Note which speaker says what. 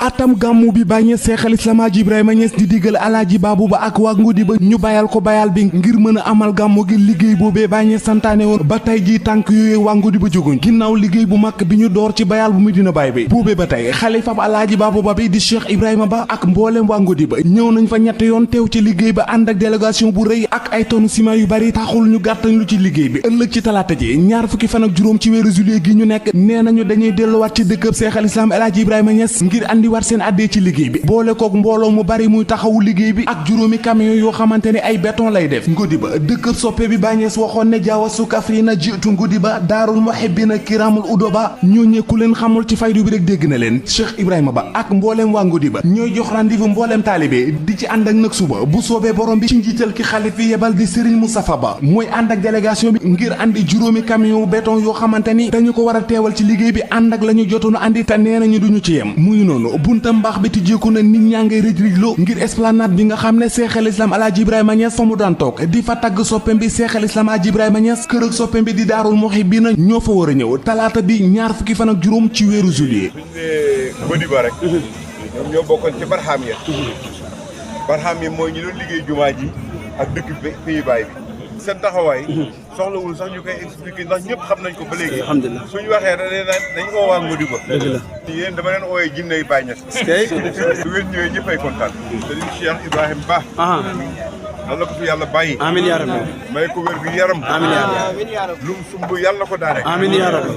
Speaker 1: atam gàmmu bi bàññee seexal islaam Haji Ibrahima Niass di digal alaaji baabu ba ak waa ngodiba ñu bayal ko bayal bi ngir mën a amal gàmmu gi liggéey boobee bàññee santaane woon ba tey jii tànk yooyee waa ngodiba jóguñ ginnaaw liggéey bu mag bi ñu door ci bayal bu Medina Baay bi boobee ba tey xalifa alaaji baabu ba bi di Cheikh Ibrahima ba ak mboolem waa ngodiba ñëw nañ fa ñett yoon teew ci liggéey ba ànd ak délégation bu rëy ak ay tonu ciment yu bari taxul ñu gàttañ lu ci liggéey bi ëllëg ci talaata ji ñaar fukki fan ak juróom ci weeru juillet gi ñu nekk nee nañu dañuy delluwaat ci dëkkëb seexal islaam Haji Ibrahima Niass ngir andi war seen addee ci liggéey bi boole kook mbooloo mu bari muy taxawu liggéey bi ak juróomi camion yoo xamante ne ay béton lay def ngodiba dëkkëb soppe bi Baay Ñas waxoon ne jaawasu Kafrina jiitu ngodiba daarul muhibbina kiramul udoba ñooñee ku leen xamul ci faydu bi rek dégg na leen Cheikh Ibrahima ba ak mbooleem waa ngodiba ñooy jox rendez-vous mbooleem taalibe di ci ànd ak nag suba bu soobee borom bi ci njiital ki xalif fi yebal di Serigne Moustapha Ba mooy ànd ak délégation bi ngir andi juróomi camion béton yoo xamante ni dañu ko war a teewal ci liggéey bi ànd ak la ñu jotoon andi te nee nañu duñu ci yem muy noonu buntam mbaax bi tijjeeku na nit ñaa ngay rëj-rëjloo ngir esplanade bi nga xam ne seexal islam Haji Ibrahima Niass fa mu daan toog di fa tagg soppem bi seexal islam Haji Ibrahima Niass kër ak soppem bi di daarul muhibbina ñoo fa war a ñëw talaata bi ñaar fukki fan ak juróom ci weeru juillet.
Speaker 2: ngodiba rek ñoom ñoo bokkoon ci barxaam ya barxaam yi mooy ñi doon liggéey jumaa ji ak dëkk pays baay bi seen taxawaay soxlawul sax ñu koy expliquer ndax ñëpp xam nañ ko ba léegi alhamdulilah suñu waxee dañ ko waa ngodiba dëgg la yéen dama leen ooyee jinney Baay Ñas su ngeen ñëwee ñëppay kontaan Sëriñ Cheikh Ibrahima Ba yàlla ko fi yàlla bàyyi amiin yaa rabbi may ko wér gu yaram amiin yaa rabbi lu mu sumb yàlla ko daane amiin yaa rabbi